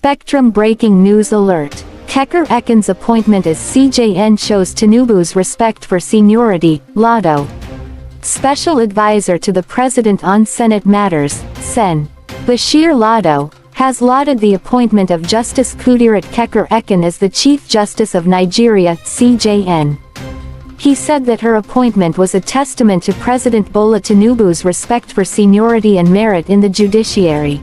Spectrum breaking news alert. Kekere Eken's appointment as CJN shows Tinubu's respect for seniority. Lado, Special Advisor to the President on Senate Matters, Sen. Bashir Lado, has lauded the appointment of Justice Kudirat Kekere Eken as the Chief Justice of Nigeria, CJN. He said that her appointment was a testament to President Bola Tinubu's respect for seniority and merit in the judiciary.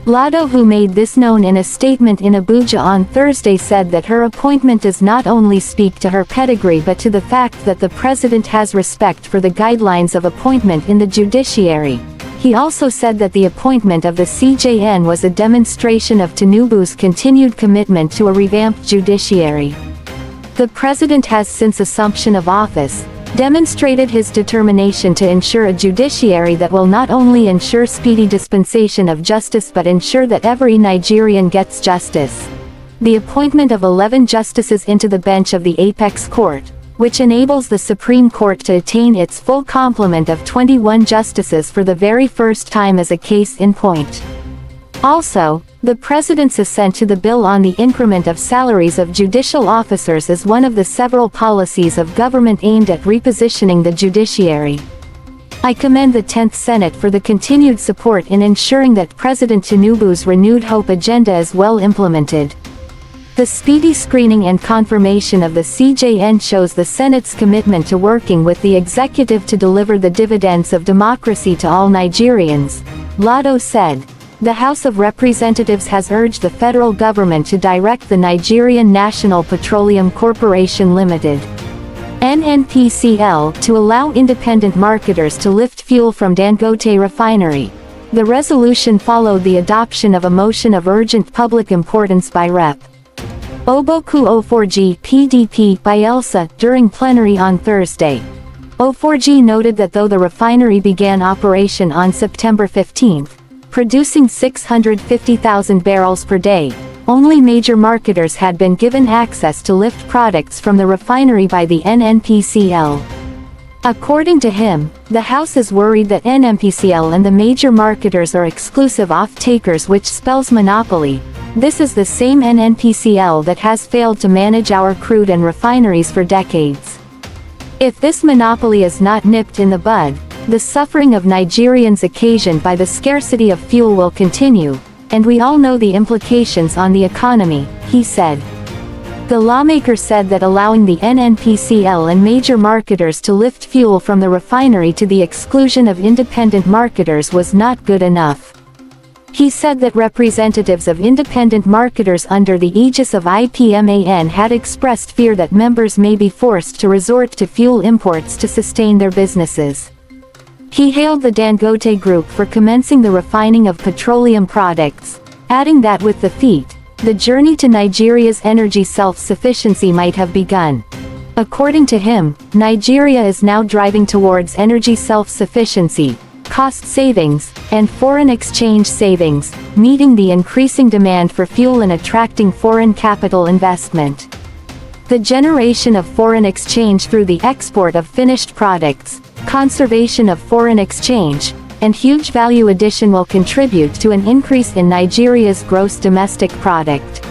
Lado, who made this known in a statement in Abuja on Thursday, said that her appointment does not only speak to her pedigree but to the fact that the president has respect for the guidelines of appointment in the judiciary. He also said that the appointment of the CJN was a demonstration of Tinubu's continued commitment to a revamped judiciary. The president has, since assumption of office, demonstrated his determination to ensure a judiciary that will not only ensure speedy dispensation of justice but ensure that every Nigerian gets justice. The appointment of 11 justices into the bench of the Apex Court, which enables the Supreme Court to attain its full complement of 21 justices for the very first time, as a case in point. Also, the president's assent to the bill on the increment of salaries of judicial officers is one of the several policies of government aimed at repositioning the judiciary. I commend the 10th Senate for the continued support in ensuring that President Tinubu's renewed hope agenda is well implemented. The speedy screening and confirmation of the CJN shows the Senate's commitment to working with the executive to deliver the dividends of democracy to all Nigerians, Lado said. The House of Representatives has urged the federal government to direct the Nigerian National Petroleum Corporation Limited (NNPCL) to allow independent marketers to lift fuel from Dangote refinery. The resolution followed the adoption of a motion of urgent public importance by Rep. Oboku O4G PDP Bielsa during plenary on Thursday. O4G noted that though the refinery began operation on September 15, producing 650,000 barrels per day, only major marketers had been given access to lift products from the refinery by the NNPCL. According to him, the House is worried that NNPCL and the major marketers are exclusive off-takers, which spells monopoly. This is the same NNPCL that has failed to manage our crude and refineries for decades. If this monopoly is not nipped in the bud, the suffering of Nigerians occasioned by the scarcity of fuel will continue, and we all know the implications on the economy, he said. The lawmaker said that allowing the NNPCL and major marketers to lift fuel from the refinery to the exclusion of independent marketers was not good enough. He said that representatives of independent marketers under the aegis of IPMAN had expressed fear that members may be forced to resort to fuel imports to sustain their businesses. He hailed the Dangote Group for commencing the refining of petroleum products, adding that with the feat, the journey to Nigeria's energy self-sufficiency might have begun. According to him, Nigeria is now driving towards energy self-sufficiency, cost savings, and foreign exchange savings, meeting the increasing demand for fuel and attracting foreign capital investment. The generation of foreign exchange through the export of finished products, conservation of foreign exchange, and huge value addition will contribute to an increase in Nigeria's gross domestic product.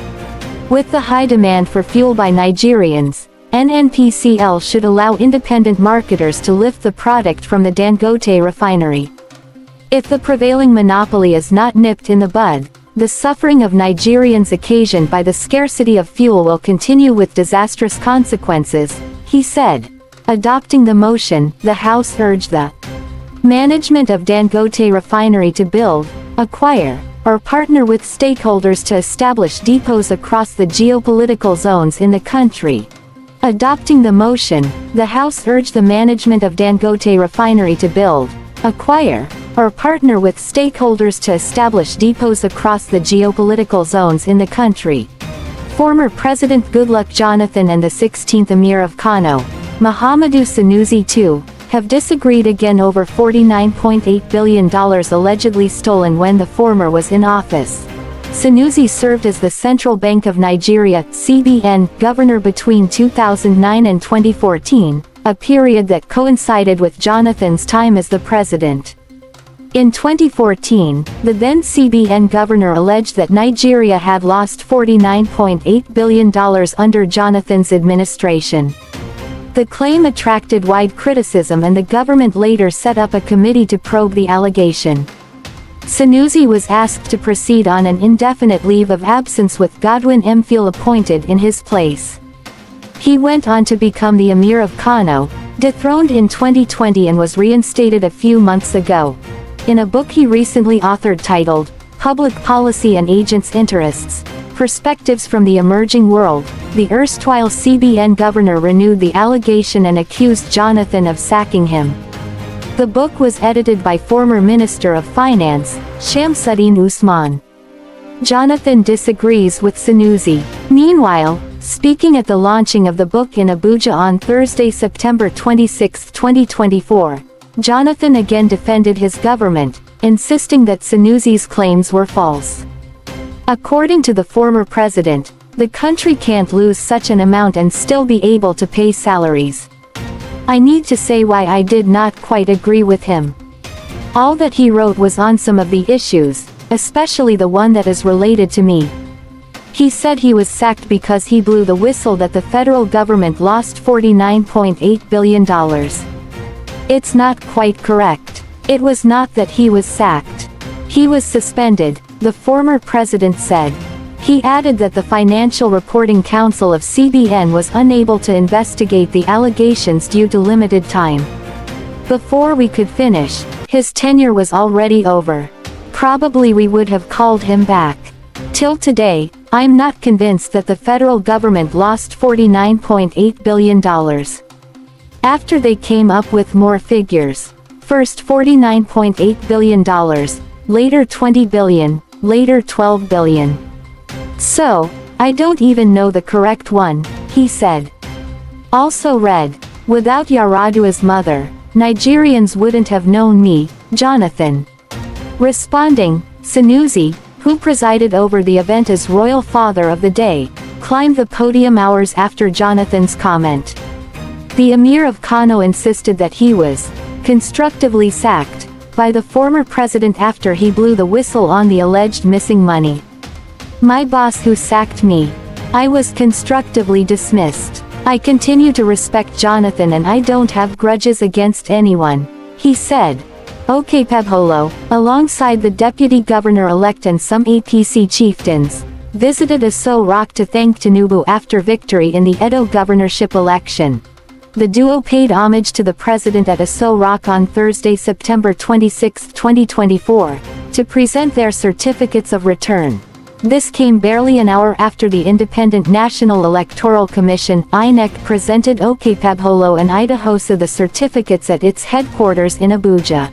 With the high demand for fuel by Nigerians, NNPCL should allow independent marketers to lift the product from the Dangote refinery. If the prevailing monopoly is not nipped in the bud, the suffering of Nigerians occasioned by the scarcity of fuel will continue with disastrous consequences, he said. Adopting the motion, the House urged the management of Dangote refinery to build, acquire, or partner with stakeholders to establish depots across the geopolitical zones in the country. Adopting the motion, the House urged the management of Dangote refinery to build, acquire, or partner with stakeholders to establish depots across the geopolitical zones in the country. Former President Goodluck Jonathan and the 16th Emir of Kano, Muhammadu Sanusi II, have disagreed again over $49.8 billion allegedly stolen when the former was in office. Sanusi served as the Central Bank of Nigeria (CBN) governor between 2009 and 2014, a period that coincided with Jonathan's time as the president. In 2014, the then CBN governor alleged that Nigeria had lost $49.8 billion under Jonathan's administration. The claim attracted wide criticism, and the government later set up a committee to probe the allegation. Sanusi was asked to proceed on an indefinite leave of absence with Godwin Mfil appointed in his place. He went on to become the Emir of Kano, dethroned in 2020, and was reinstated a few months ago. In a book he recently authored titled, Public Policy and Agents' Interests, Perspectives from the Emerging World, the erstwhile CBN governor renewed the allegation and accused Jonathan of sacking him. The book was edited by former Minister of Finance, Shamsuddin Usman. Jonathan disagrees with Sanusi. Meanwhile, speaking at the launching of the book in Abuja on Thursday, September 26, 2024, Jonathan again defended his government, insisting that Sanusi's claims were false. According to the former president, the country can't lose such an amount and still be able to pay salaries. I need to say why I did not quite agree with him. All that he wrote was on some of the issues, especially the one that is related to me. He said he was sacked because he blew the whistle that the federal government lost $49.8 billion. It's not quite correct. It was not that he was sacked. He was suspended, the former president said. He added that the Financial Reporting Council of CBN was unable to investigate the allegations due to limited time. Before we could finish, his tenure was already over. Probably we would have called him back. Till today, I'm not convinced that the federal government lost $49.8 billion. After they came up with more figures. First $49.8 billion, later $20 billion, later $12 billion. So, I don't even know the correct one, he said. Also read, without Yaradua's mother, Nigerians wouldn't have known me, Jonathan. Responding, Sanusi, who presided over the event as Royal Father of the Day, climbed the podium hours after Jonathan's comment. The Emir of Kano insisted that he was constructively sacked by the former president after he blew the whistle on the alleged missing money. My boss who sacked me. I was constructively dismissed. I continue to respect Jonathan and I don't have grudges against anyone, he said. Okpebholo, alongside the deputy governor-elect and some APC chieftains, visited Aso Rock to thank Tinubu after victory in the Edo governorship election. The duo paid homage to the president at Aso Rock on Thursday, September 26, 2024, to present their certificates of return. This came barely an hour after the Independent National Electoral Commission (INEC) presented Okpebholo and Idahosa the certificates at its headquarters in Abuja.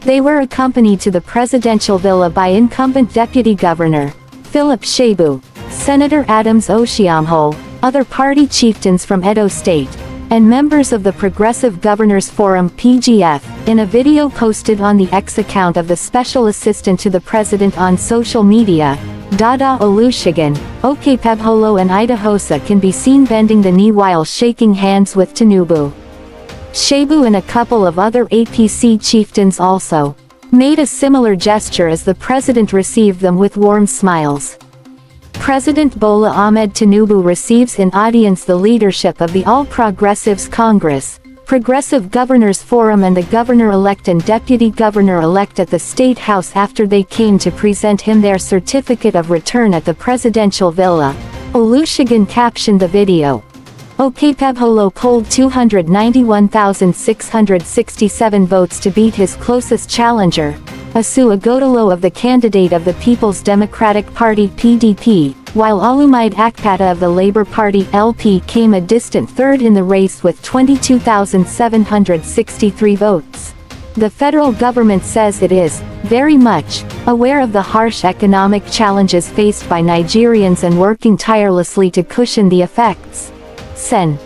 They were accompanied to the presidential villa by incumbent Deputy Governor Philip Shebu, Senator Adams Oshiomhole, other party chieftains from Edo State, and members of the Progressive Governors Forum (PGF). In a video posted on the X account of the special assistant to the president on social media, Dada Olusegun, Okpebholo and Idahosa can be seen bending the knee while shaking hands with Tinubu. Shebu and a couple of other APC chieftains also made a similar gesture as the president received them with warm smiles. President Bola Ahmed Tinubu receives in audience the leadership of the All Progressives Congress, Progressive Governors Forum and the governor-elect and deputy governor-elect at the State House after they came to present him their certificate of return at the presidential villa. Olusegun captioned the video. Okpebholo polled 291,667 votes to beat his closest challenger, Asu Agodolo of the candidate of the People's Democratic Party (PDP), while Olumide Akpata of the Labour Party (LP) came a distant third in the race with 22,763 votes. The federal government says it is very much aware of the harsh economic challenges faced by Nigerians and working tirelessly to cushion the effects.Sen.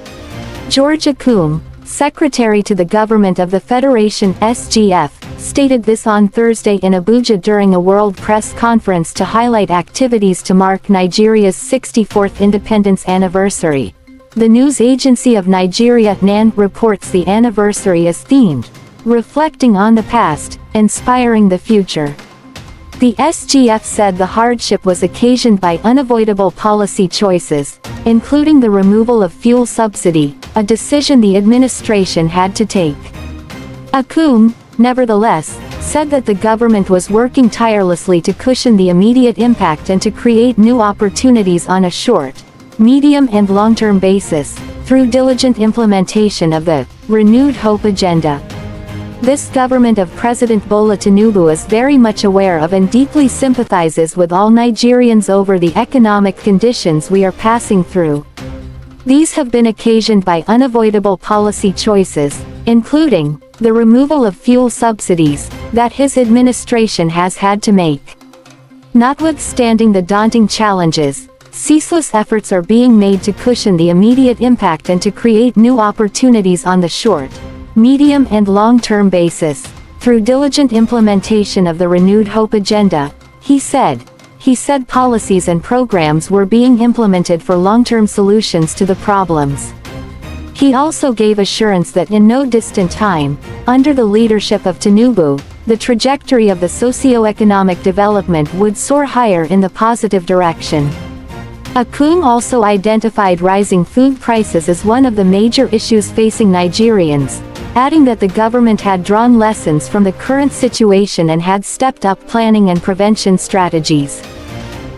George Akume, Secretary to the Government of the Federation (SGF), stated this on Thursday in Abuja during a World Press Conference to highlight activities to mark Nigeria's 64th independence anniversary. The news agency of Nigeria, NAN, reports the anniversary is themed reflecting on the past, inspiring the future. The SGF said the hardship was occasioned by unavoidable policy choices, including the removal of fuel subsidy, a decision the administration had to take. Akume, nevertheless, said that the government was working tirelessly to cushion the immediate impact and to create new opportunities on a short, medium and long-term basis, through diligent implementation of the renewed hope agenda. This government of President Bola Tinubu is very much aware of and deeply sympathizes with all Nigerians over the economic conditions we are passing through. These have been occasioned by unavoidable policy choices, including the removal of fuel subsidies, that his administration has had to make. Notwithstanding the daunting challenges, ceaseless efforts are being made to cushion the immediate impact and to create new opportunities on the short, medium and long-term basis, through diligent implementation of the renewed hope agenda, he said. He said policies and programs were being implemented for long-term solutions to the problems. He also gave assurance that in no distant time, under the leadership of Tinubu, the trajectory of the socio-economic development would soar higher in the positive direction. Akume also identified rising food prices as one of the major issues facing Nigerians, adding that the government had drawn lessons from the current situation and had stepped up planning and prevention strategies.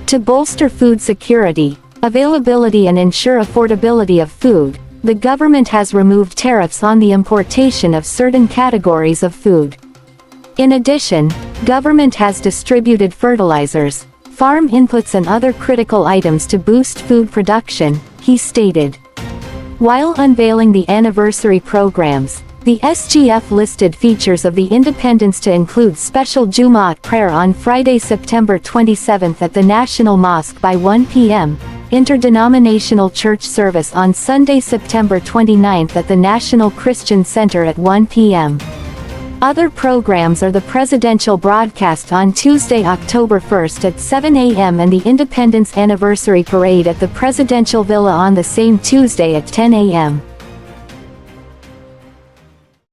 To bolster food security, availability and ensure affordability of food, the government has removed tariffs on the importation of certain categories of food. In addition, government has distributed fertilizers, farm inputs and other critical items to boost food production, he stated. While unveiling the anniversary programs, the SGF listed features of the independence to include special Jumu'at prayer on Friday, September 27 at the National Mosque by 1 p.m., interdenominational church service on Sunday, September 29 at the National Christian Center at 1 p.m. Other programs are the presidential broadcast on Tuesday, October 1 at 7 a.m. and the Independence Anniversary Parade at the Presidential Villa on the same Tuesday at 10 a.m.